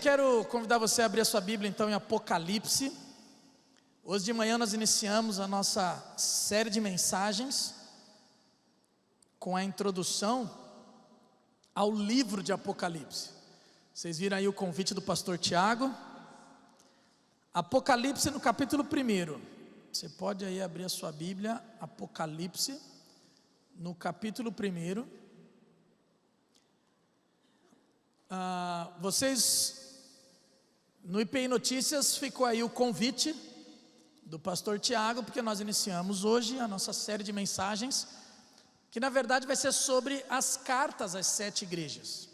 quero convidar você a abrir a sua Bíblia então em Apocalipse. Hoje de manhã nós iniciamos a nossa série de mensagens com a introdução ao livro de Apocalipse. Vocês viram aí o convite do pastor Tiago. Apocalipse no capítulo 1. Você pode aí abrir a sua Bíblia, Apocalipse no capítulo 1. Vocês, no IPI Notícias, ficou aí o convite do pastor Tiago, porque nós iniciamos hoje a nossa série de mensagens, que na verdade vai ser sobre as cartas às 7 igrejas.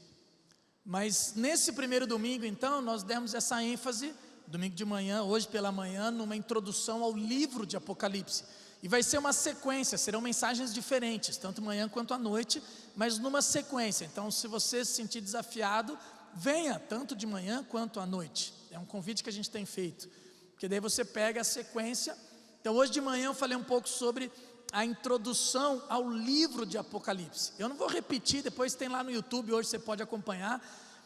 Mas nesse primeiro domingo então, nós demos essa ênfase, domingo de manhã, hoje pela manhã, numa introdução ao livro de Apocalipse. E vai ser uma sequência, serão mensagens diferentes, tanto manhã quanto à noite, mas numa sequência. Então, se você se sentir desafiado, venha tanto de manhã quanto à noite. É um convite que a gente tem feito, porque daí você pega a sequência. Então, hoje de manhã eu falei um pouco sobre a introdução ao livro de Apocalipse. Eu não vou repetir, depois tem lá no YouTube, hoje você pode acompanhar,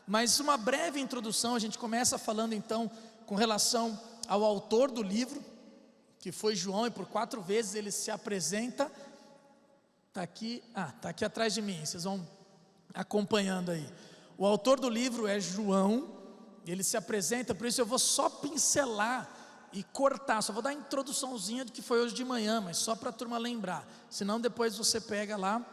mas uma breve introdução. A gente começa falando então com relação ao autor do livro, que foi João, e por 4 vezes ele se apresenta. Está aqui atrás de mim, vocês vão acompanhando aí. O autor do livro é João, ele se apresenta, por isso eu vou só pincelar e cortar, só vou dar a introduçãozinha do que foi hoje de manhã, mas só para a turma lembrar, senão depois você pega lá.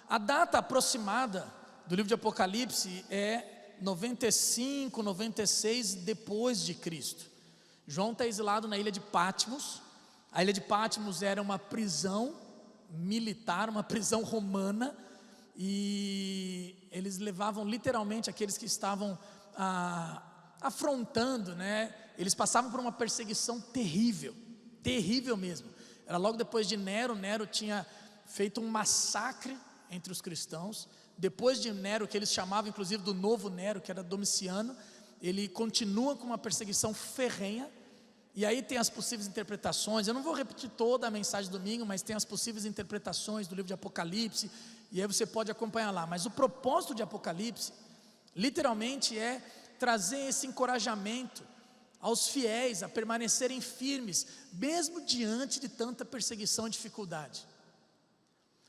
A data aproximada do livro de Apocalipse é 95, 96 depois de Cristo. João está exilado na ilha de Patmos. A ilha de Patmos era uma prisão militar, uma prisão romana, e eles levavam literalmente aqueles que estavam afrontando, né? Eles passavam por uma perseguição terrível, terrível mesmo. Era logo depois de Nero. Nero tinha feito um massacre entre os cristãos. Depois de Nero, que eles chamavam inclusive do novo Nero, que era Domiciano, ele continua com uma perseguição ferrenha. E aí tem as possíveis interpretações. Eu não vou repetir toda a mensagem do domingo, mas tem as possíveis interpretações do livro de Apocalipse, e aí você pode acompanhar lá. Mas o propósito de Apocalipse literalmente é trazer esse encorajamento aos fiéis a permanecerem firmes, mesmo diante de tanta perseguição e dificuldade.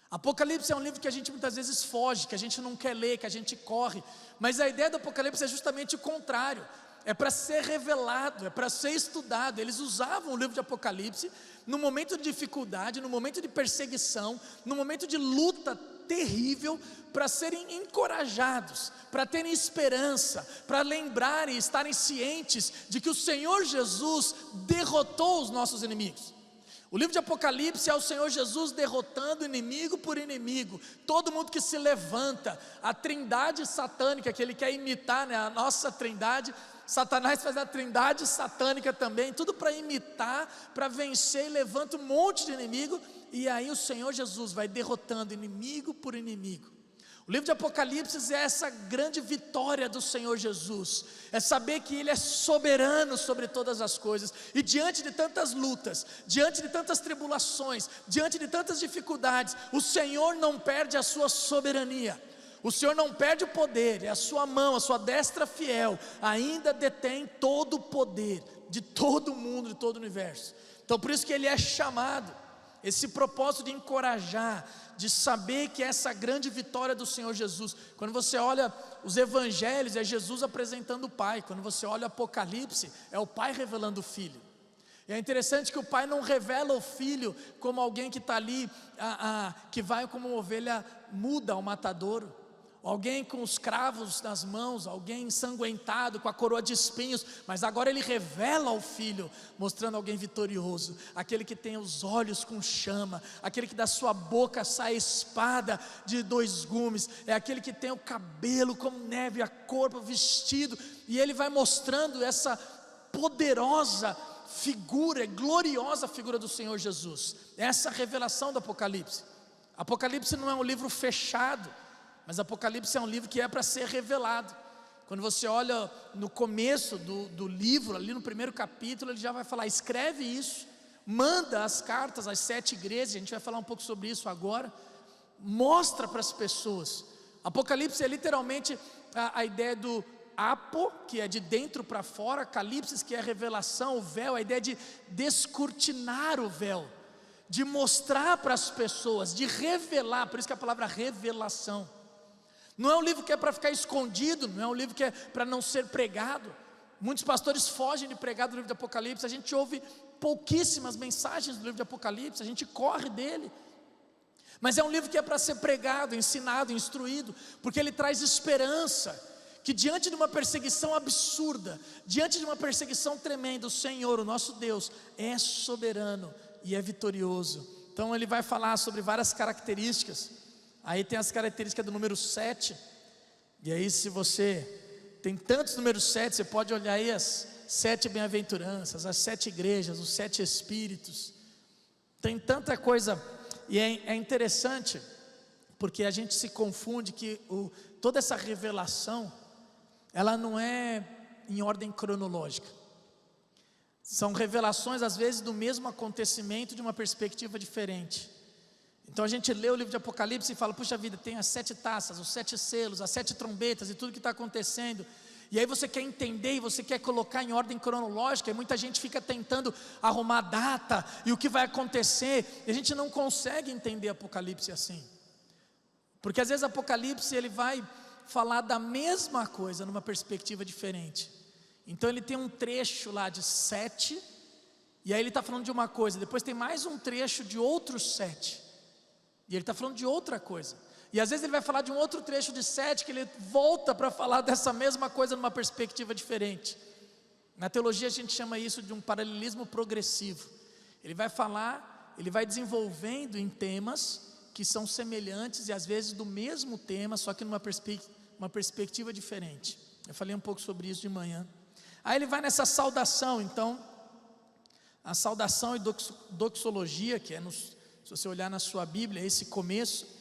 Apocalipse é um livro que a gente muitas vezes foge, que a gente não quer ler, que a gente corre, mas a ideia do Apocalipse é justamente o contrário. É para ser revelado, é para ser estudado. Eles usavam o livro de Apocalipse no momento de dificuldade, no momento de perseguição, no momento de luta terrível, para serem encorajados, para terem esperança, para lembrarem e estarem cientes de que o Senhor Jesus derrotou os nossos inimigos. O livro de Apocalipse é o Senhor Jesus derrotando inimigo por inimigo, todo mundo que se levanta, a trindade satânica que ele quer imitar, né? A nossa trindade. Satanás faz a trindade satânica também, tudo para imitar, para vencer, e levanta um monte de inimigo, e aí o Senhor Jesus vai derrotando inimigo por inimigo. O livro de Apocalipse é essa grande vitória do Senhor Jesus, é saber que Ele é soberano sobre todas as coisas, e diante de tantas lutas, diante de tantas tribulações, diante de tantas dificuldades, o Senhor não perde a sua soberania. O Senhor não perde o poder, é a sua mão, a sua destra fiel, ainda detém todo o poder de todo o mundo, de todo o universo. Então por isso que ele é chamado, esse propósito de encorajar, de saber que essa grande vitória do Senhor Jesus. Quando você olha os evangelhos, é Jesus apresentando o Pai. Quando você olha o Apocalipse, é o Pai revelando o Filho. E é interessante que o Pai não revela o Filho como alguém que está ali, que vai como uma ovelha muda ao matadouro, alguém com os cravos nas mãos, alguém ensanguentado com a coroa de espinhos, mas agora ele revela o Filho, mostrando alguém vitorioso, aquele que tem os olhos com chama, aquele que da sua boca sai espada de 2 gumes, é aquele que tem o cabelo como neve, a cor, o vestido, e ele vai mostrando essa poderosa figura, gloriosa figura do Senhor Jesus. Essa revelação do Apocalipse. Apocalipse não é um livro fechado, mas Apocalipse é um livro que é para ser revelado. Quando você olha no começo do livro, ali no primeiro capítulo, ele já vai falar: escreve isso, manda as cartas às 7 igrejas, a gente vai falar um pouco sobre isso agora, mostra para as pessoas. Apocalipse é literalmente a ideia do apo, que é de dentro para fora, calipsis, que é revelação, o véu, a ideia de descortinar o véu, de mostrar para as pessoas, de revelar, por isso que a palavra revelação. Não é um livro que é para ficar escondido, não é um livro que é para não ser pregado. Muitos pastores fogem de pregar do livro de Apocalipse, a gente ouve pouquíssimas mensagens do livro de Apocalipse, a gente corre dele. Mas é um livro que é para ser pregado, ensinado, instruído, porque ele traz esperança, que diante de uma perseguição absurda, diante de uma perseguição tremenda, o Senhor, o nosso Deus, é soberano e é vitorioso. Então ele vai falar sobre várias características. Aí tem as características do número 7, e aí se você tem tantos números 7, você pode olhar aí as 7 bem-aventuranças, as 7 igrejas, os 7 espíritos, tem tanta coisa, e é interessante, porque a gente se confunde que toda essa revelação, ela não é em ordem cronológica, são revelações às vezes do mesmo acontecimento de uma perspectiva diferente. Então a gente lê o livro de Apocalipse e fala, puxa vida, tem as 7 taças, os 7 selos, as 7 trombetas e tudo que está acontecendo, e aí você quer entender e você quer colocar em ordem cronológica, e muita gente fica tentando arrumar data e o que vai acontecer, e a gente não consegue entender Apocalipse assim, porque às vezes Apocalipse ele vai falar da mesma coisa numa perspectiva diferente. Então ele tem um trecho lá de 7, e aí ele está falando de uma coisa, depois tem mais um trecho de outros 7, e ele está falando de outra coisa, e às vezes ele vai falar de um outro trecho de 7, que ele volta para falar dessa mesma coisa numa perspectiva diferente. Na teologia a gente chama isso de um paralelismo progressivo. Ele vai falar, ele vai desenvolvendo em temas que são semelhantes e às vezes do mesmo tema, só que numa perspectiva diferente. Eu falei um pouco sobre isso de manhã. Aí ele vai nessa saudação, então, a saudação e doxologia, que é, se você olhar na sua Bíblia, esse começo,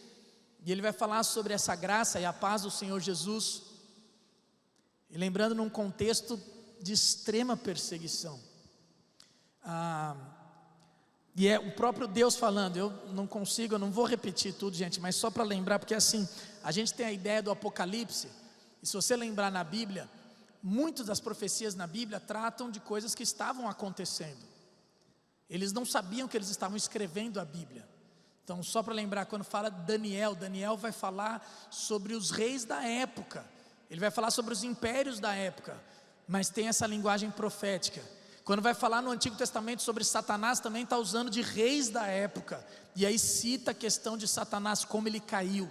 e ele vai falar sobre essa graça e a paz do Senhor Jesus, e lembrando num contexto de extrema perseguição, e é o próprio Deus falando. Eu não vou repetir tudo, gente, mas só para lembrar, porque assim, a gente tem a ideia do Apocalipse, e se você lembrar na Bíblia, muitas das profecias na Bíblia tratam de coisas que estavam acontecendo, eles não sabiam que eles estavam escrevendo a Bíblia. Então só para lembrar, quando fala Daniel vai falar sobre os reis da época, ele vai falar sobre os impérios da época, mas tem essa linguagem profética. Quando vai falar no Antigo Testamento sobre Satanás, também está usando de reis da época, e aí cita a questão de Satanás, como ele caiu.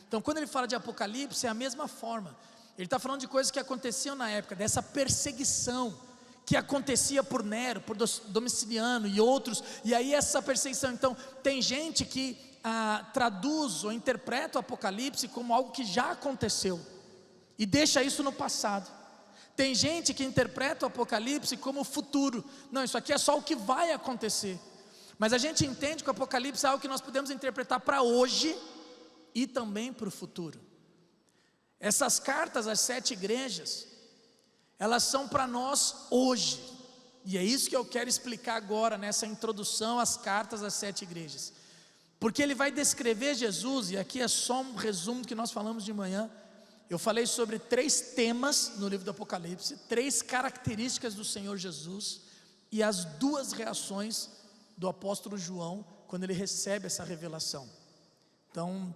Então quando ele fala de Apocalipse, é a mesma forma, ele está falando de coisas que aconteciam na época, dessa perseguição que acontecia por Nero, por Domiciano e outros, e aí essa perseguição. Então tem gente que traduz ou interpreta o Apocalipse como algo que já aconteceu, e deixa isso no passado. Tem gente que interpreta o Apocalipse como futuro, não, isso aqui é só o que vai acontecer, mas a gente entende que o Apocalipse é algo que nós podemos interpretar para hoje, e também para o futuro. Essas cartas às 7 igrejas, elas são para nós hoje, e é isso que eu quero explicar agora, nessa introdução às cartas às 7 igrejas, porque ele vai descrever Jesus, e aqui é só um resumo do que nós falamos de manhã. Eu falei sobre 3 temas no livro do Apocalipse, 3 características do Senhor Jesus, e as 2 reações do apóstolo João, quando ele recebe essa revelação. Então,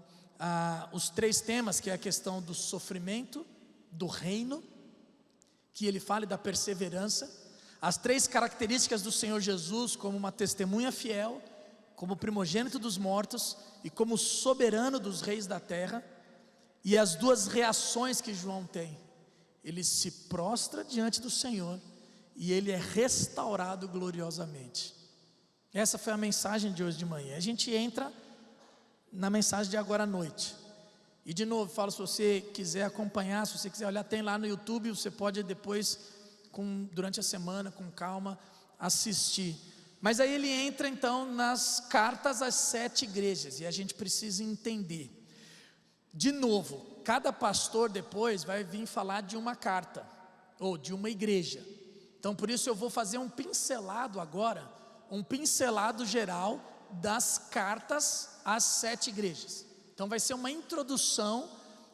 os 3 temas, que é a questão do sofrimento, do reino, que ele fala, da perseverança, as 3 características do Senhor Jesus, como uma testemunha fiel, como primogênito dos mortos, e como soberano dos reis da terra, e as 2 reações que João tem, ele se prostra diante do Senhor, e ele é restaurado gloriosamente. Essa foi a mensagem de hoje de manhã. A gente entra na mensagem de agora à noite, e de novo, falo, se você quiser acompanhar, se você quiser olhar, tem lá no YouTube, você pode depois, durante a semana, com calma, assistir. Mas aí ele entra então nas cartas às 7 igrejas, e a gente precisa entender. De novo, cada pastor depois vai vir falar de uma carta, ou de uma igreja. Então por isso eu vou fazer um pincelado agora, um pincelado geral das cartas às 7 igrejas. Então vai ser uma introdução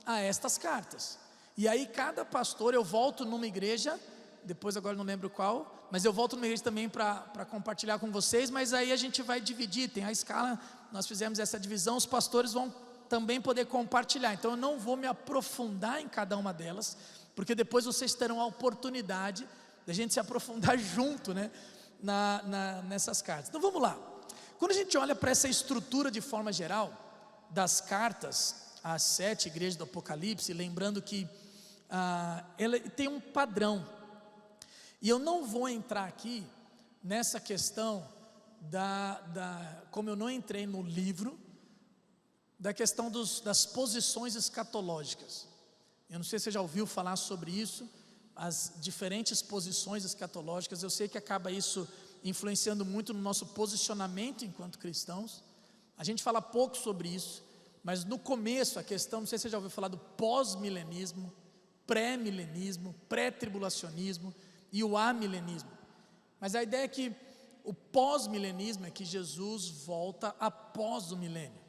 a estas cartas. E aí cada pastor, eu volto numa igreja, depois agora não lembro qual, mas eu volto numa igreja também para compartilhar com vocês, mas aí a gente vai dividir, tem a escala, nós fizemos essa divisão, os pastores vão também poder compartilhar, então eu não vou me aprofundar em cada uma delas, porque depois vocês terão a oportunidade da gente se aprofundar junto, né, nessas cartas. Então vamos lá. Quando a gente olha para essa estrutura de forma geral, das cartas às 7 igrejas do Apocalipse, lembrando que ela tem um padrão, e eu não vou entrar aqui nessa questão como eu não entrei no livro, da questão das posições escatológicas. Eu não sei se você já ouviu falar sobre isso, as diferentes posições escatológicas. Eu sei que acaba isso influenciando muito no nosso posicionamento enquanto cristãos. A gente fala pouco sobre isso, mas no começo a questão, não sei se você já ouviu falar do pós-milenismo, pré-milenismo, pré-tribulacionismo e o amilenismo. Mas a ideia é que o pós-milenismo é que Jesus volta após o milênio.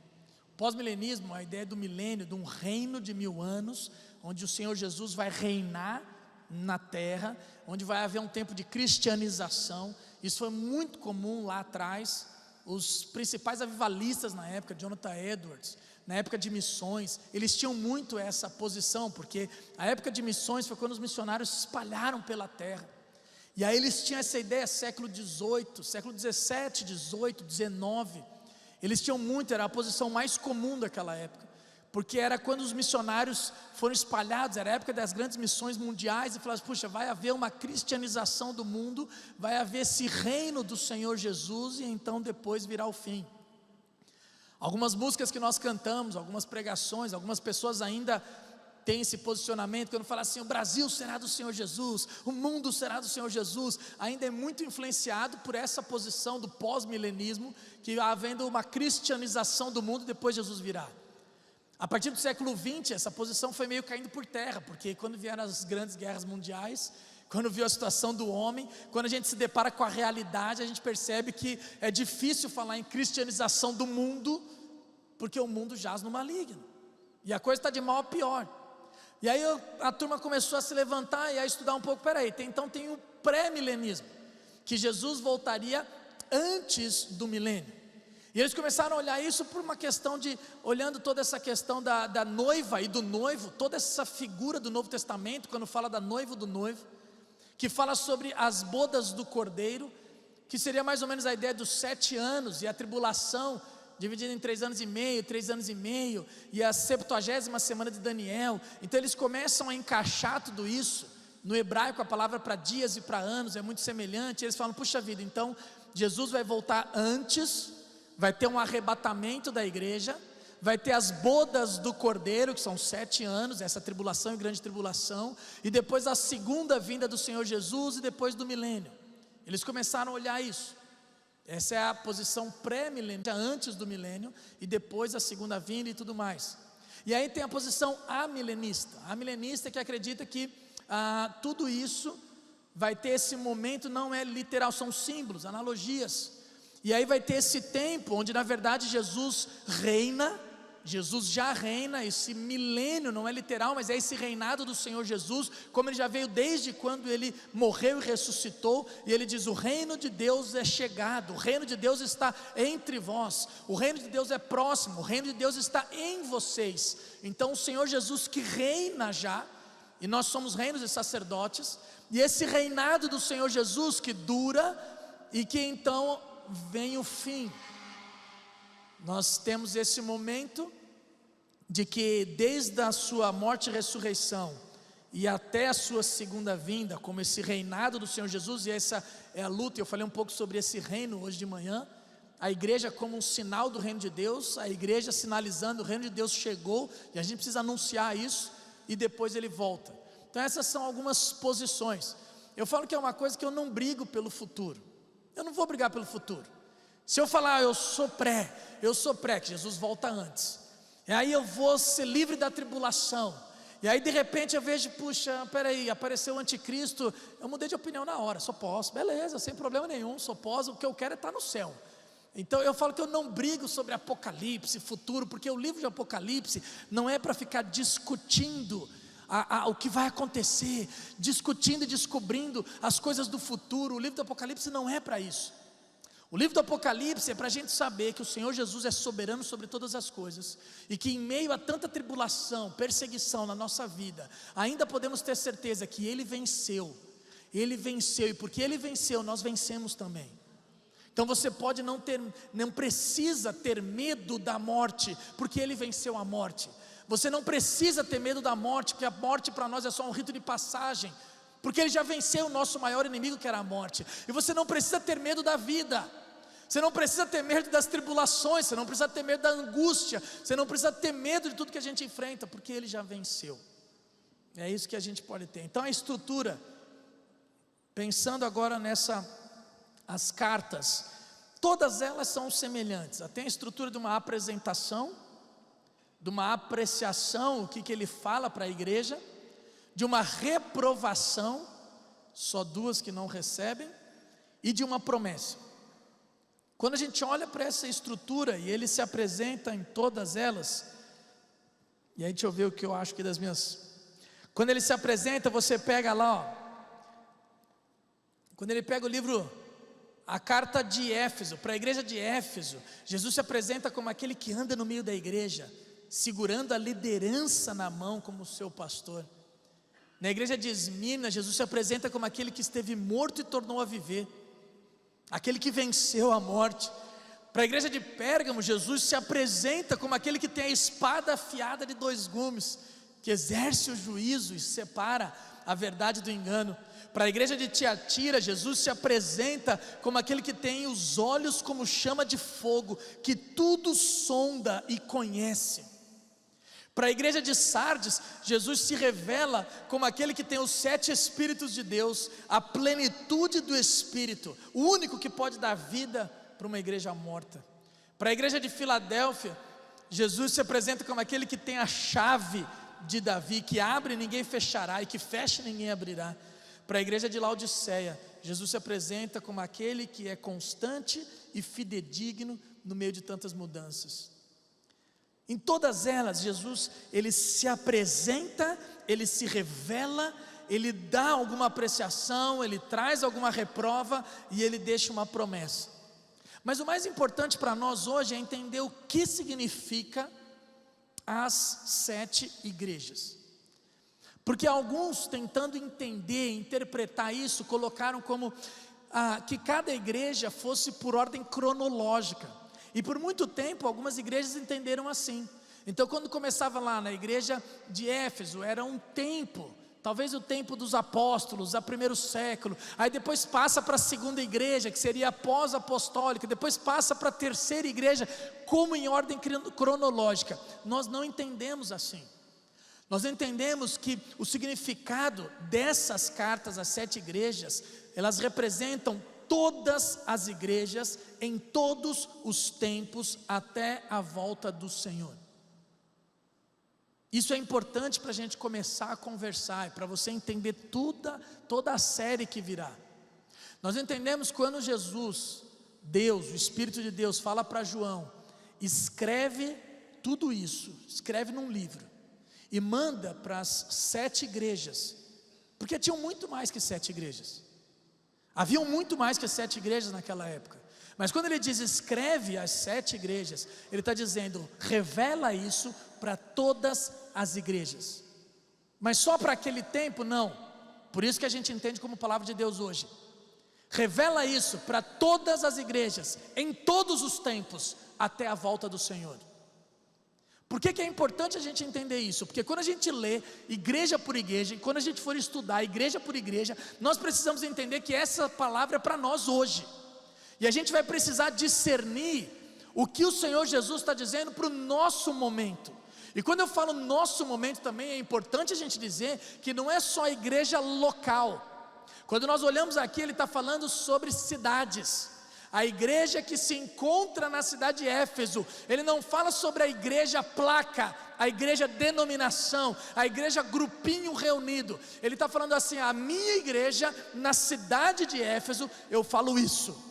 Pós-milenismo, a ideia do milênio, de um reino de 1000 anos, onde o Senhor Jesus vai reinar na terra, onde vai haver um tempo de cristianização. Isso foi muito comum lá atrás. Os principais avivalistas na época, Jonathan Edwards, na época de missões, eles tinham muito essa posição, porque a época de missões foi quando os missionários se espalharam pela terra, e aí eles tinham essa ideia, século XVIII, século XVII, XVIII, XIX, eles tinham muito, era a posição mais comum daquela época, porque era quando os missionários foram espalhados, era a época das grandes missões mundiais, e falaram, puxa, vai haver uma cristianização do mundo, vai haver esse reino do Senhor Jesus, e então depois virá o fim. Algumas músicas que nós cantamos, algumas pregações, algumas pessoas ainda têm esse posicionamento, quando fala assim, o Brasil será do Senhor Jesus, o mundo será do Senhor Jesus, ainda é muito influenciado por essa posição do pós-milenismo, que havendo uma cristianização do mundo, depois Jesus virá. A partir do século XX, essa posição foi meio caindo por terra, porque quando vieram as grandes guerras mundiais, quando viu a situação do homem, quando a gente se depara com a realidade, a gente percebe que é difícil falar em cristianização do mundo, porque o mundo jaz no maligno, e a coisa está de mal a pior. E aí a turma começou a se levantar e a estudar um pouco, então tem o pré-milenismo, que Jesus voltaria antes do milênio. E eles começaram a olhar isso por uma questão olhando toda essa questão da noiva e do noivo, toda essa figura do Novo Testamento, quando fala da noiva e do noivo, que fala sobre as bodas do Cordeiro, que seria mais ou menos a ideia dos 7 anos, e a tribulação, dividida em 3 anos e meio, 3 anos e meio, e a 70ª semana de Daniel. Então eles começam a encaixar tudo isso. No hebraico a palavra para dias e para anos é muito semelhante. Eles falam, puxa vida, então Jesus vai voltar antes, vai ter um arrebatamento da igreja, vai ter as bodas do Cordeiro, que são 7 anos, essa tribulação e grande tribulação, e depois a segunda vinda do Senhor Jesus, e depois do milênio. Eles começaram a olhar isso. Essa é a posição pré-milênio, antes do milênio, e depois a segunda vinda e tudo mais. E aí tem a posição amilenista que acredita que tudo isso vai ter esse momento, não é literal, são símbolos, analogias. E aí vai ter esse tempo onde na verdade Jesus reina, Jesus já reina, esse milênio não é literal, mas é esse reinado do Senhor Jesus, como ele já veio desde quando ele morreu e ressuscitou, e ele diz, o reino de Deus é chegado, o reino de Deus está entre vós, o reino de Deus é próximo, o reino de Deus está em vocês. Então o Senhor Jesus que reina já, e nós somos reinos e sacerdotes, e esse reinado do Senhor Jesus que dura, e que então vem o fim. Nós temos esse momento de que desde a sua morte e ressurreição e até a sua segunda vinda, como esse reinado do Senhor Jesus, e essa é a luta, eu falei um pouco sobre esse reino hoje de manhã, a igreja como um sinal do reino de Deus, a igreja sinalizando o reino de Deus chegou, e a gente precisa anunciar isso, e depois ele volta. Então essas são algumas posições. Eu falo que é uma coisa que eu não brigo pelo futuro, eu não vou brigar pelo futuro. Se eu falar, eu sou pré, que Jesus volta antes, e aí eu vou ser livre da tribulação, e aí de repente eu vejo, puxa, peraí, apareceu o anticristo, eu mudei de opinião na hora, só posso, beleza, sem problema nenhum, só posso, o que eu quero é estar no céu. Então eu falo que eu não brigo sobre Apocalipse, futuro, porque o livro de Apocalipse não é para ficar discutindo o que vai acontecer, discutindo e descobrindo as coisas do futuro. O livro do Apocalipse não é para isso. O livro do Apocalipse é para a gente saber que o Senhor Jesus é soberano sobre todas as coisas, e que em meio a tanta tribulação, perseguição na nossa vida, ainda podemos ter certeza que Ele venceu, e porque Ele venceu, nós vencemos também. Então você pode não precisa ter medo da morte, porque Ele venceu a morte. Você não precisa ter medo da morte, porque a morte para nós é só um rito de passagem, porque Ele já venceu o nosso maior inimigo, que era a morte. E você não precisa ter medo da vida, você não precisa ter medo das tribulações, você não precisa ter medo da angústia, você não precisa ter medo de tudo que a gente enfrenta, porque Ele já venceu. É isso que a gente pode ter. Então a estrutura, pensando agora as cartas, todas elas são semelhantes. Tem a estrutura de uma apresentação, de uma apreciação, o que ele fala para a igreja, de uma reprovação, só duas que não recebem, e de uma promessa. Quando a gente olha para essa estrutura, e ele se apresenta em todas elas, e aí deixa eu ver o que eu acho aqui das minhas. Quando ele se apresenta, você pega lá, quando ele pega o livro, a carta de Éfeso, para a igreja de Éfeso, Jesus se apresenta como aquele que anda no meio da igreja, segurando a liderança na mão como seu pastor. Na igreja de Esmirna, Jesus se apresenta como aquele que esteve morto e tornou a viver, aquele que venceu a morte. Para a igreja de Pérgamo, Jesus se apresenta como aquele que tem a espada afiada de 2 gumes, que exerce o juízo e separa a verdade do engano. Para a igreja de Tiatira, Jesus se apresenta como aquele que tem os olhos como chama de fogo, que tudo sonda e conhece. Para a igreja de Sardes, Jesus se revela como aquele que tem os 7 Espíritos de Deus, a plenitude do Espírito, o único que pode dar vida para uma igreja morta. Para a igreja de Filadélfia, Jesus se apresenta como aquele que tem a chave de Davi, que abre e ninguém fechará, e que fecha e ninguém abrirá. Para a igreja de Laodiceia, Jesus se apresenta como aquele que é constante e fidedigno no meio de tantas mudanças. Em todas elas, Jesus, ele se apresenta, ele se revela, ele dá alguma apreciação, ele traz alguma reprova e ele deixa uma promessa. Mas o mais importante para nós hoje é entender o que significa as 7 igrejas. Porque alguns, tentando entender, interpretar isso, colocaram como que cada igreja fosse por ordem cronológica. E por muito tempo, algumas igrejas entenderam assim. Então quando começava lá na igreja de Éfeso, era um tempo, talvez o tempo dos apóstolos, a primeiro século. Aí depois passa para a segunda igreja, que seria a pós-apostólica. Depois passa para a terceira igreja, como em ordem cronológica. Nós não entendemos assim. Nós entendemos que o significado dessas cartas às 7 igrejas, elas representam todas as igrejas, em todos os tempos, até a volta do Senhor. Isso é importante para a gente começar a conversar, e para você entender toda a série que virá. Nós entendemos quando Jesus, Deus, o Espírito de Deus, fala para João, escreve tudo isso, escreve num livro, e manda para as 7 igrejas, porque tinham muito mais que 7 igrejas. Haviam muito mais que 7 igrejas naquela época. Mas quando ele diz escreve as 7 igrejas, ele está dizendo, revela isso para todas as igrejas. Mas só para aquele tempo? Não. Por isso que a gente entende como palavra de Deus hoje. Revela isso para todas as igrejas, em todos os tempos, até a volta do Senhor. Por que é importante a gente entender isso? Porque quando a gente lê igreja por igreja, e quando a gente for estudar igreja por igreja, nós precisamos entender que essa palavra é para nós hoje. E a gente vai precisar discernir o que o Senhor Jesus está dizendo para o nosso momento. E quando eu falo nosso momento também, é importante a gente dizer que não é só a igreja local. Quando nós olhamos aqui, ele está falando sobre cidades. A igreja que se encontra na cidade de Éfeso, ele não fala sobre a igreja placa, a igreja denominação, a igreja grupinho reunido. Ele está falando assim, a minha igreja na cidade de Éfeso, eu falo isso.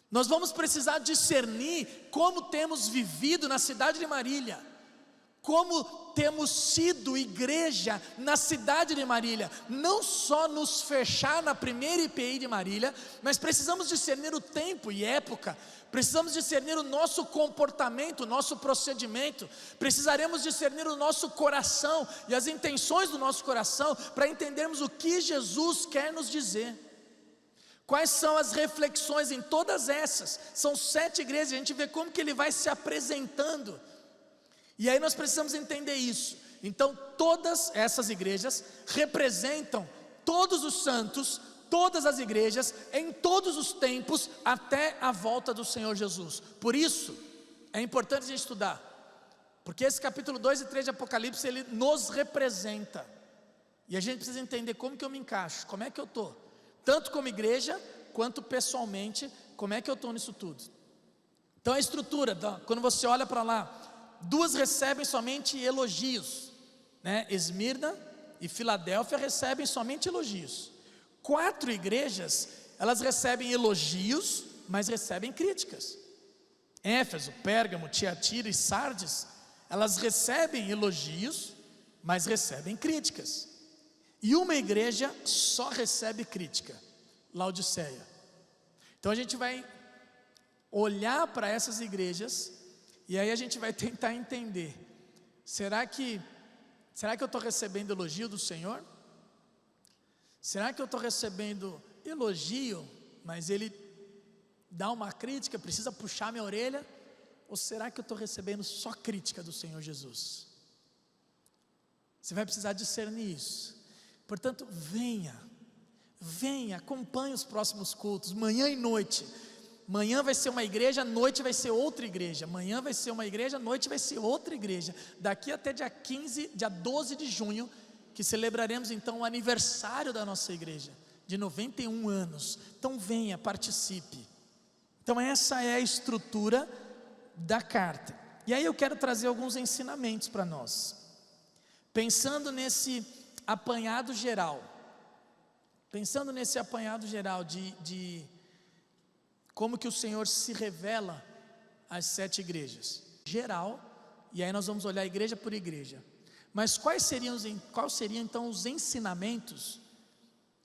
Nós vamos precisar discernir como temos vivido na cidade de Marília, como temos sido igreja na cidade de Marília, não só nos fechar na primeira IPI de Marília, mas precisamos discernir o tempo e época, precisamos discernir o nosso comportamento, o nosso procedimento, precisaremos discernir o nosso coração e as intenções do nosso coração, para entendermos o que Jesus quer nos dizer. Quais são as reflexões em todas essas? São 7 igrejas, a gente vê como que ele vai se apresentando, e aí nós precisamos entender isso. Então todas essas igrejas representam todos os santos, todas as igrejas, em todos os tempos, até a volta do Senhor Jesus. Por isso, é importante a gente estudar, porque esse capítulo 2 e 3 de Apocalipse, ele nos representa, e a gente precisa entender como que eu me encaixo, como é que eu estou, tanto como igreja, quanto pessoalmente, como é que eu estou nisso tudo. Então a estrutura, quando você olha para lá, 2 recebem somente elogios, né? Esmirna e Filadélfia recebem somente elogios. 4 igrejas, elas recebem elogios, mas recebem críticas. Éfeso, Pérgamo, Tiatira e Sardes, elas recebem elogios, mas recebem críticas. E uma igreja só recebe crítica, Laodiceia. Então a gente vai olhar para essas igrejas, e aí a gente vai tentar entender, será que eu estou recebendo elogio do Senhor? Será que eu estou recebendo elogio, mas ele dá uma crítica, precisa puxar minha orelha? Ou será que eu estou recebendo só crítica do Senhor Jesus? Você vai precisar discernir isso. Portanto, venha, acompanhe os próximos cultos, manhã e noite. Manhã vai ser uma igreja, noite vai ser outra igreja. Manhã vai ser uma igreja, noite vai ser outra igreja. Daqui até dia 12 de junho, que celebraremos então o aniversário da nossa igreja, de 91 anos. Então venha, participe. Então essa é a estrutura da carta. E aí eu quero trazer alguns ensinamentos para nós, pensando nesse apanhado geral, de como que o Senhor se revela às 7 igrejas, geral, e aí nós vamos olhar igreja por igreja. Mas quais seriam então os ensinamentos,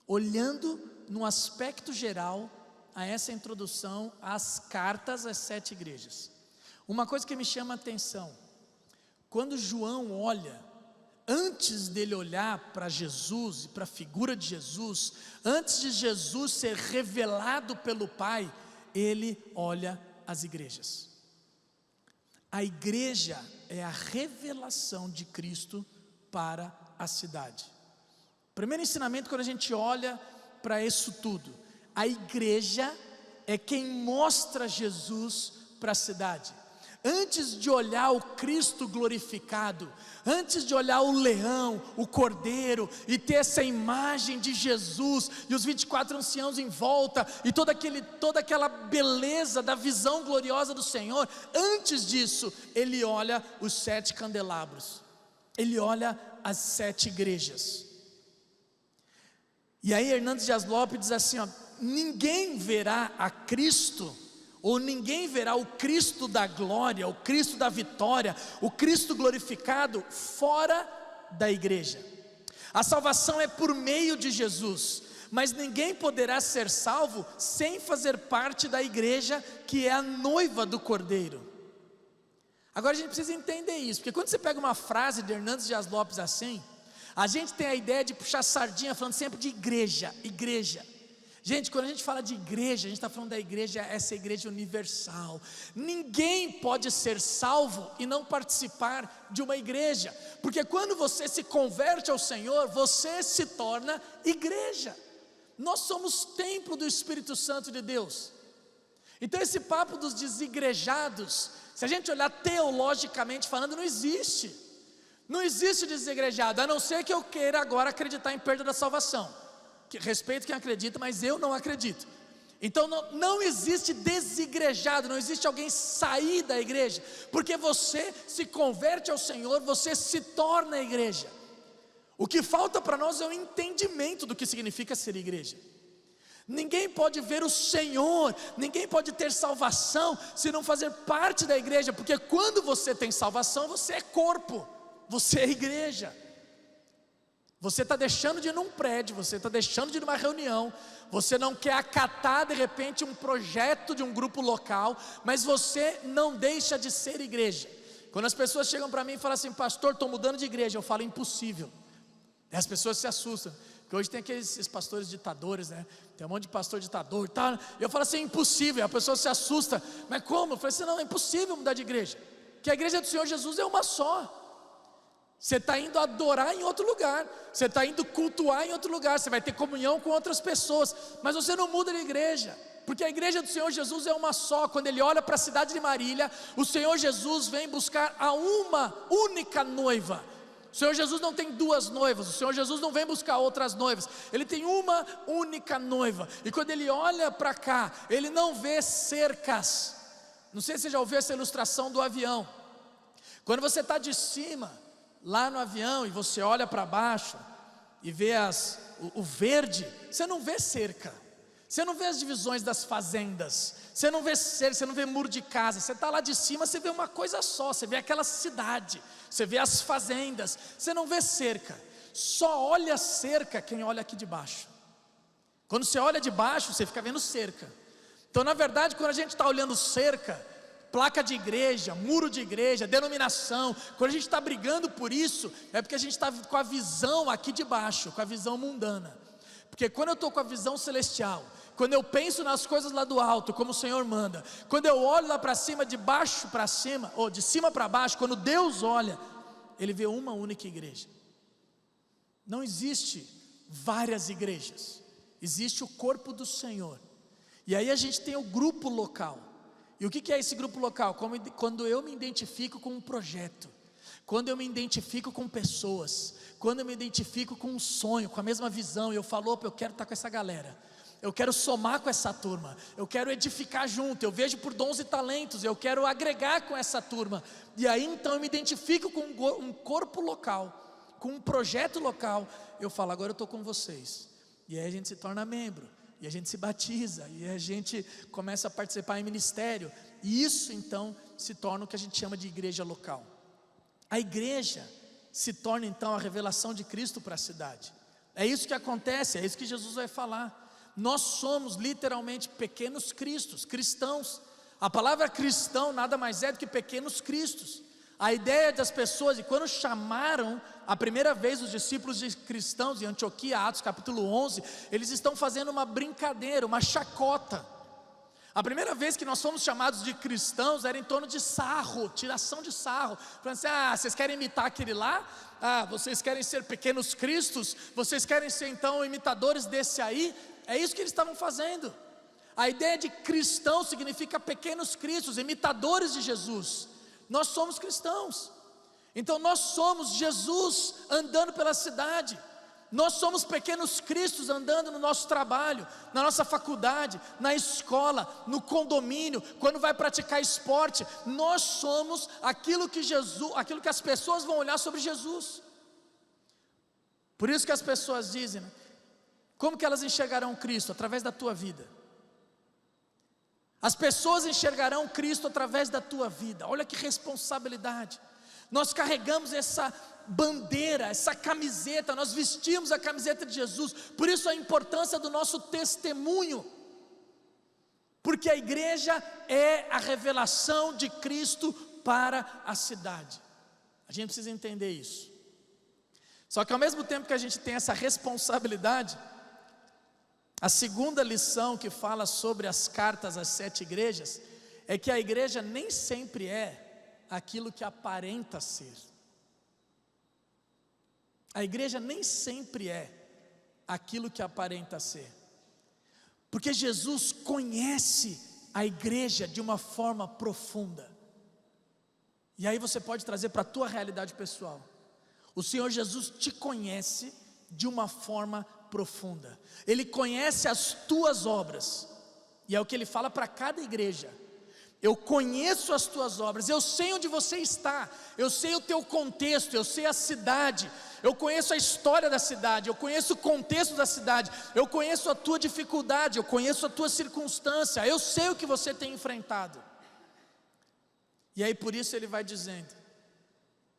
olhando no aspecto geral a essa introdução às cartas às 7 igrejas? Uma coisa que me chama a atenção, quando João olha, antes dele olhar para Jesus e para a figura de Jesus, antes de Jesus ser revelado pelo Pai, ele olha as igrejas. A igreja é a revelação de Cristo para a cidade. Primeiro ensinamento, quando a gente olha para isso tudo, a igreja é quem mostra Jesus para a cidade. Antes de olhar o Cristo glorificado, antes de olhar o leão, o cordeiro, e ter essa imagem de Jesus, e os 24 anciãos em volta, e toda aquela beleza da visão gloriosa do Senhor, antes disso, ele olha os 7 candelabros, ele olha as 7 igrejas. E aí Hernandes Dias Lopes diz assim, ninguém verá a Cristo, ou ninguém verá o Cristo da glória, o Cristo da vitória, o Cristo glorificado fora da igreja. A salvação é por meio de Jesus, mas ninguém poderá ser salvo sem fazer parte da igreja, que é a noiva do Cordeiro. Agora a gente precisa entender isso, porque quando você pega uma frase de Hernandes Dias Lopes assim, a gente tem a ideia de puxar sardinha, falando sempre de igreja. Gente, quando a gente fala de igreja, a gente está falando da igreja, essa igreja universal. Ninguém pode ser salvo e não participar de uma igreja, porque quando você se converte ao Senhor, você se torna igreja. Nós somos templo do Espírito Santo de Deus. Então esse papo dos desigrejados, se a gente olhar teologicamente falando, não existe. Não existe desigrejado, a não ser que eu queira agora acreditar em perda da salvação. Respeito quem acredita, mas eu não acredito. Então não existe desigrejado, não existe alguém sair da igreja, porque você se converte ao Senhor, você se torna a igreja. O que falta para nós é o entendimento do que significa ser igreja. Ninguém pode ver o Senhor, ninguém pode ter salvação se não fazer parte da igreja, porque quando você tem salvação, você é corpo. Você é a igreja. Você está deixando de ir num prédio, você está deixando de ir numa reunião, você não quer acatar de repente um projeto de um grupo local, mas você não deixa de ser igreja. Quando as pessoas chegam para mim e falam assim: pastor, estou mudando de igreja, eu falo: impossível. E as pessoas se assustam, porque hoje tem aqueles pastores ditadores, né? Tem um monte de pastor ditador e tal. E eu falo assim: impossível. A pessoa se assusta: mas como? Eu falei assim: não, é impossível mudar de igreja, que a igreja do Senhor Jesus é uma só. Você está indo adorar em outro lugar, você está indo cultuar em outro lugar, você vai ter comunhão com outras pessoas, mas você não muda de igreja, porque a igreja do Senhor Jesus é uma só. Quando Ele olha para a cidade de Marília, o Senhor Jesus vem buscar a uma única noiva. O Senhor Jesus não tem duas noivas, o Senhor Jesus não vem buscar outras noivas, Ele tem uma única noiva. E quando Ele olha para cá, Ele não vê cercas. Não sei se você já ouviu essa ilustração do avião. Quando você está de cima lá no avião e você olha para baixo e vê o verde, você não vê cerca, você não vê as divisões das fazendas, você não vê cerca, você não vê muro de casa. Você está lá de cima, você vê uma coisa só, você vê aquela cidade, você vê as fazendas, você não vê cerca. Só olha cerca quem olha aqui de baixo. Quando você olha de baixo, você fica vendo cerca. Então, na verdade, quando a gente está olhando cerca, placa de igreja, muro de igreja, denominação, quando a gente está brigando por isso, é porque a gente está com a visão aqui de baixo, com a visão mundana. Porque quando eu estou com a visão celestial, quando eu penso nas coisas lá do alto, como o Senhor manda, quando eu olho lá para cima, de baixo para cima, ou de cima para baixo, quando Deus olha, Ele vê uma única igreja. Não existe várias igrejas, existe o corpo do Senhor. E aí a gente tem o grupo local. E o que é esse grupo local? Quando eu me identifico com um projeto, quando eu me identifico com pessoas, quando eu me identifico com um sonho, com a mesma visão, e eu falo: opa, eu quero estar com essa galera, eu quero somar com essa turma, eu quero edificar junto, eu vejo por dons e talentos, eu quero agregar com essa turma. E aí então eu me identifico com um corpo local, com um projeto local. Eu falo: agora eu estou com vocês. E aí a gente se torna membro, e a gente se batiza, e a gente começa a participar em ministério, e isso então se torna o que a gente chama de igreja local. A igreja se torna então a revelação de Cristo para a cidade. É isso que acontece, é isso que Jesus vai falar. Nós somos literalmente pequenos cristos, cristãos. A palavra cristão nada mais é do que pequenos cristos. A ideia das pessoas, e quando chamaram a primeira vez os discípulos de cristãos em Antioquia, Atos capítulo 11, eles estão fazendo uma brincadeira, uma chacota. A primeira vez que nós fomos chamados de cristãos era em torno de sarro, tiração de sarro. Falando assim: vocês querem imitar aquele lá? Vocês querem ser pequenos cristos? Vocês querem ser então imitadores desse aí? É isso que eles estavam fazendo. A ideia de cristão significa pequenos cristos, imitadores de Jesus. Nós somos cristãos, então nós somos Jesus andando pela cidade, nós somos pequenos cristos andando no nosso trabalho, na nossa faculdade, na escola, no condomínio, quando vai praticar esporte. Nós somos aquilo que as pessoas vão olhar sobre Jesus. Por isso que as pessoas dizem, né? Como que elas enxergarão Cristo? Através da tua vida. As pessoas enxergarão Cristo através da tua vida. Olha que responsabilidade. Nós carregamos essa bandeira, essa camiseta, nós vestimos a camiseta de Jesus. Por isso a importância do nosso testemunho, porque a igreja é a revelação de Cristo para a cidade. A gente precisa entender isso. Só que ao mesmo tempo que a gente tem essa responsabilidade, a segunda lição que fala sobre as cartas às 7 igrejas é que a igreja nem sempre é aquilo que aparenta ser. A igreja nem sempre é aquilo que aparenta ser, porque Jesus conhece a igreja de uma forma profunda. E aí você pode trazer para a tua realidade pessoal. O Senhor Jesus te conhece de uma forma profunda. Ele conhece as tuas obras, e é o que Ele fala para cada igreja. Eu conheço as tuas obras, eu sei onde você está, eu sei o teu contexto, eu sei a cidade, eu conheço a história da cidade, eu conheço o contexto da cidade, eu conheço a tua dificuldade, eu conheço a tua circunstância, eu sei o que você tem enfrentado. E aí por isso Ele vai dizendo: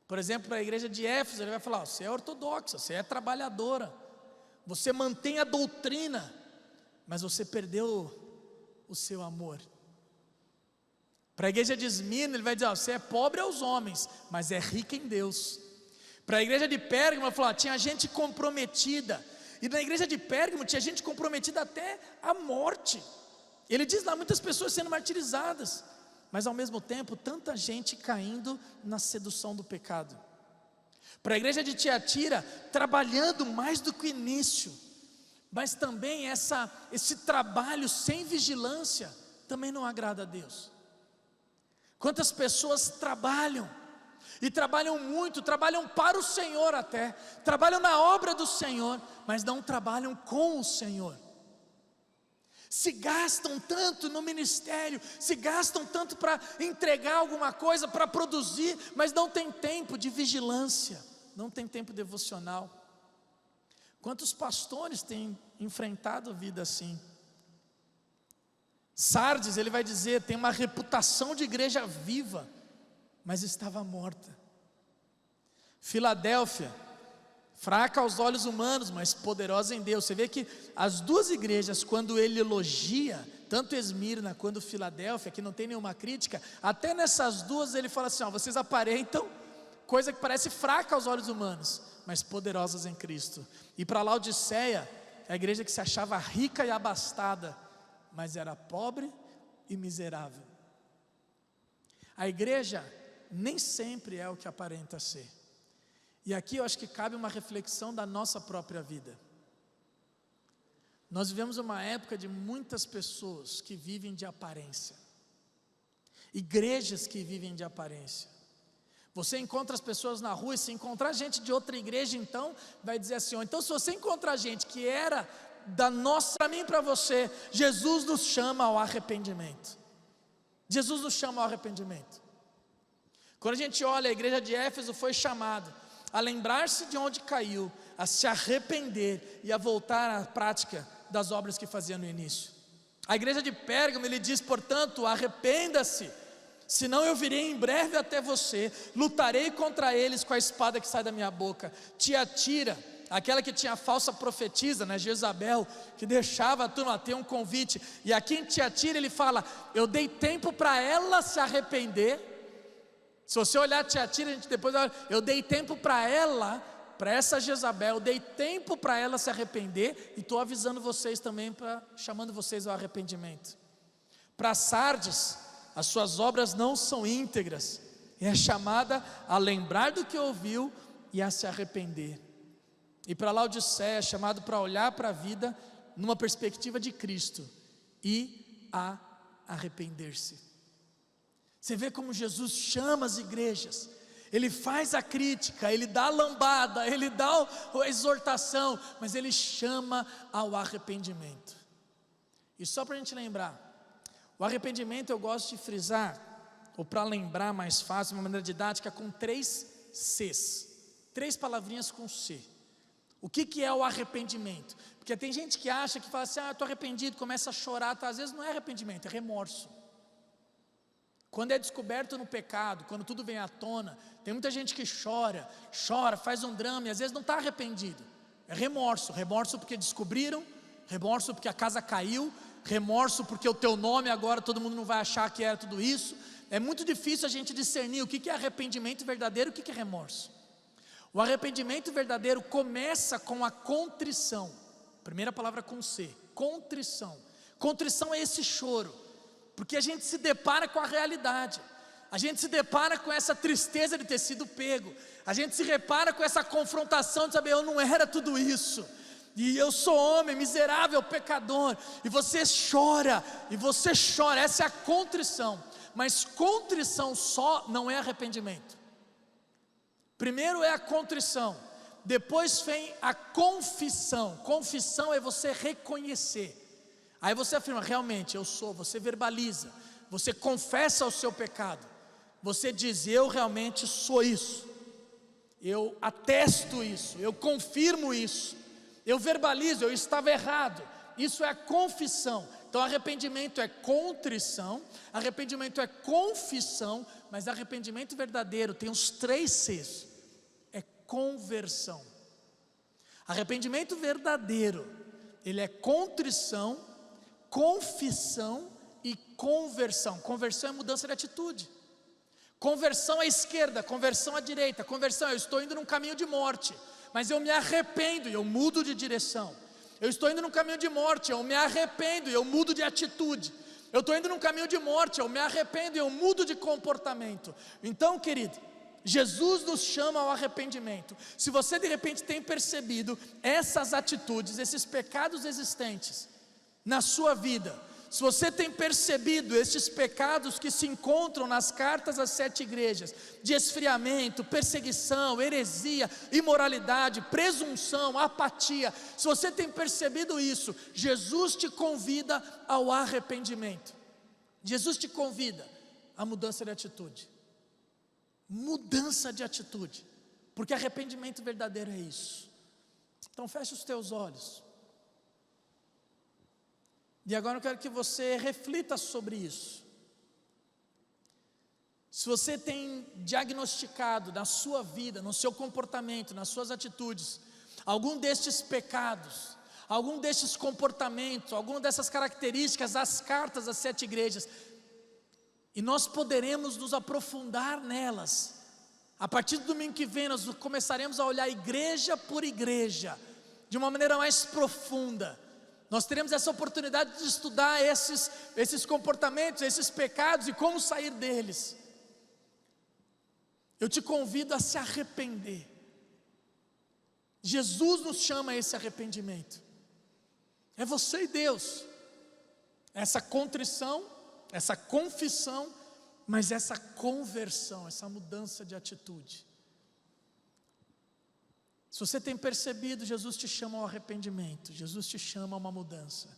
Por exemplo, para a igreja de Éfeso, ele vai falar: você é ortodoxa, você é trabalhadora, você mantém a doutrina, mas você perdeu o seu amor. Para a igreja de Esmirna, ele vai dizer: você é pobre aos homens, mas é rica em Deus. Para a igreja de Pérgamo, ele vai falar: tinha gente comprometida, e na igreja de Pérgamo tinha gente comprometida até a morte. Ele diz lá, muitas pessoas sendo martirizadas, mas ao mesmo tempo, tanta gente caindo na sedução do pecado. Para a igreja de Tiatira, trabalhando mais do que o início, mas também esse trabalho sem vigilância, também não agrada a Deus. Quantas pessoas trabalham, e trabalham muito, trabalham para o Senhor até, trabalham na obra do Senhor, mas não trabalham com o Senhor. Se gastam tanto no ministério, se gastam tanto para entregar alguma coisa, para produzir, mas não tem tempo de vigilância, não tem tempo devocional. Quantos pastores têm enfrentado a vida assim? Sardes, ele vai dizer, tem uma reputação de igreja viva, mas estava morta. Filadélfia, fraca aos olhos humanos, mas poderosa em Deus. Você vê que as duas igrejas, quando ele elogia, tanto Esmirna quanto Filadélfia, que não tem nenhuma crítica, até nessas duas ele fala assim: vocês aparentam coisa que parece fraca aos olhos humanos, mas poderosas em Cristo. E para Laodiceia, a igreja que se achava rica e abastada, mas era pobre e miserável. A igreja nem sempre é o que aparenta ser. E aqui eu acho que cabe uma reflexão da nossa própria vida. Nós vivemos uma época de muitas pessoas que vivem de aparência, igrejas que vivem de aparência. Você encontra as pessoas na rua, e se encontrar gente de outra igreja, então vai dizer assim: então se você encontrar gente que era da nossa, para mim e para você, Jesus nos chama ao arrependimento. Jesus nos chama ao arrependimento. Quando a gente olha, a igreja de Éfeso foi chamada a lembrar-se de onde caiu, a se arrepender e a voltar à prática das obras que fazia no início. A igreja de Pérgamo, ele diz, portanto, arrependa-se, senão eu virei em breve até você, lutarei contra eles com a espada que sai da minha boca. Tiatira, aquela que tinha a falsa profetisa, né, Jezabel, que deixava a turma ter um convite, e aqui em Tiatira ele fala: eu dei tempo para ela se arrepender. Se você olhar Tiatira, a gente depois olha, eu dei tempo para ela, para essa Jezabel, eu dei tempo para ela se arrepender, e estou avisando vocês também, chamando vocês ao arrependimento. Para Sardes, as suas obras não são íntegras, e é chamada a lembrar do que ouviu e a se arrepender. E para Laodiceia, é chamado para olhar para a vida numa perspectiva de Cristo e a arrepender-se. Você vê como Jesus chama as igrejas, ele faz a crítica, ele dá a lambada, ele dá a exortação, mas ele chama ao arrependimento. E só para a gente lembrar, o arrependimento eu gosto de frisar, ou para lembrar mais fácil, de uma maneira didática, com 3 Cs, 3 palavrinhas com C. O que é o arrependimento? Porque tem gente que acha, que fala assim: eu estou arrependido, começa a chorar, tá? Às vezes não é arrependimento, é remorso. Quando é descoberto no pecado, quando tudo vem à tona, tem muita gente que chora, faz um drama, e às vezes não está arrependido, é remorso. Remorso porque descobriram, remorso porque a casa caiu, remorso porque o teu nome agora todo mundo não vai achar que era tudo isso. É muito difícil a gente discernir o que é arrependimento verdadeiro e o que é remorso. O arrependimento verdadeiro começa com a contrição. Primeira palavra com C, contrição. Contrição é esse choro, porque a gente se depara com a realidade, a gente se depara com essa tristeza de ter sido pego, a gente se repara com essa confrontação de saber: eu não era tudo isso, e eu sou homem, miserável, pecador, e você chora, essa é a contrição. Mas contrição só não é arrependimento. Primeiro é a contrição, depois vem a confissão. Confissão é você reconhecer. Aí você afirma: realmente eu sou. Você verbaliza, você confessa o seu pecado, você diz: eu realmente sou isso, eu atesto isso, eu confirmo isso, eu verbalizo, eu estava errado. Isso é a confissão. Então Então arrependimento é contrição, arrependimento é confissão, mas arrependimento verdadeiro tem os 3 Cs, é conversão. Arrependimento verdadeiro, ele é contrição, confissão e conversão. Conversão é mudança de atitude. Conversão à esquerda, conversão à direita. Conversão, eu estou indo num caminho de morte, mas eu me arrependo e eu mudo de direção. Eu estou indo num caminho de morte, eu me arrependo e eu mudo de atitude. Eu estou indo num caminho de morte, eu me arrependo e eu mudo de comportamento. Então, querido, Jesus nos chama ao arrependimento. Se você de repente tem percebido essas atitudes, esses pecados existentes na sua vida, se você tem percebido estes pecados que se encontram nas cartas às 7 igrejas, de esfriamento, perseguição, heresia, imoralidade, presunção, apatia, se você tem percebido isso, Jesus te convida ao arrependimento. Jesus te convida à mudança de atitude. Mudança de atitude, porque arrependimento verdadeiro é isso. Então feche os teus olhos. E agora eu quero que você reflita sobre isso. Se você tem diagnosticado na sua vida, no seu comportamento, nas suas atitudes, algum destes pecados, algum destes comportamentos, alguma dessas características das cartas às 7 igrejas, e nós poderemos nos aprofundar nelas. A partir do domingo que vem nós começaremos a olhar igreja por igreja, de uma maneira mais profunda. Nós teremos essa oportunidade de estudar esses comportamentos, esses pecados e como sair deles. Eu te convido a se arrepender. Jesus nos chama a esse arrependimento. É você e Deus. Essa contrição, essa confissão, mas essa conversão, essa mudança de atitude. Se você tem percebido, Jesus te chama ao arrependimento, Jesus te chama a uma mudança,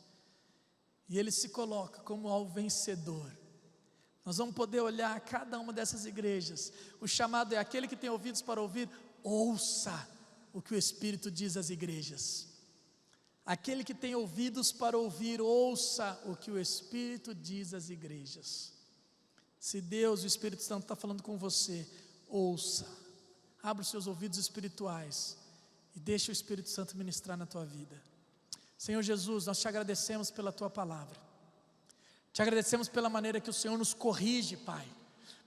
e Ele se coloca como ao vencedor. Nós vamos poder olhar cada uma dessas igrejas. O chamado é: aquele que tem ouvidos para ouvir, ouça o que o Espírito diz às igrejas. Aquele que tem ouvidos para ouvir, ouça o que o Espírito diz às igrejas. Se Deus, o Espírito Santo está falando com você, ouça, abra os seus ouvidos espirituais e deixa o Espírito Santo ministrar na tua vida. Senhor Jesus, nós te agradecemos pela tua palavra, te agradecemos pela maneira que o Senhor nos corrige, Pai,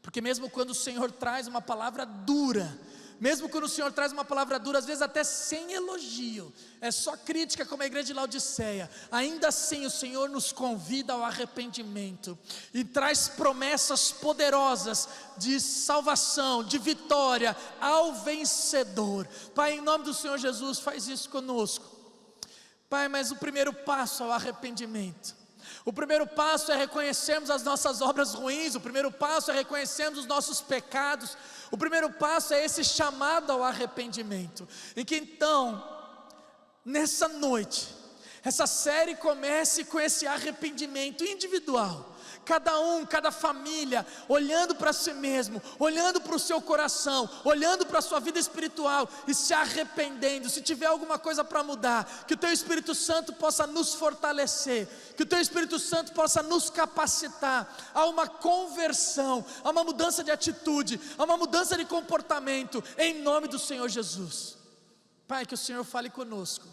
porque mesmo quando o Senhor traz uma palavra dura, mesmo quando o Senhor traz uma palavra dura, às vezes até sem elogio, é só crítica, como a igreja de Laodiceia, ainda assim o Senhor nos convida ao arrependimento e traz promessas poderosas de salvação, de vitória ao vencedor. Pai, em nome do Senhor Jesus, faz isso conosco, Pai. Mas o primeiro passo é o arrependimento. O primeiro passo é reconhecermos as nossas obras ruins, o primeiro passo é reconhecermos os nossos pecados, o primeiro passo é esse chamado ao arrependimento, em que então, nessa noite, essa série comece com esse arrependimento individual, cada família, olhando para si mesmo, olhando para o seu coração, olhando para a sua vida espiritual e se arrependendo. Se tiver alguma coisa para mudar, que o teu Espírito Santo possa nos fortalecer, que o teu Espírito Santo possa nos capacitar a uma conversão, a uma mudança de atitude, a uma mudança de comportamento, em nome do Senhor Jesus. Pai, que o Senhor fale conosco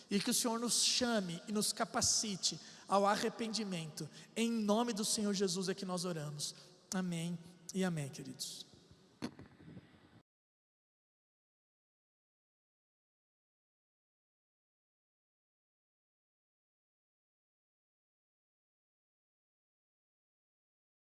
e que o Senhor nos chame e nos capacite ao arrependimento. Em nome do Senhor Jesus é que nós oramos. Amém e amém, queridos.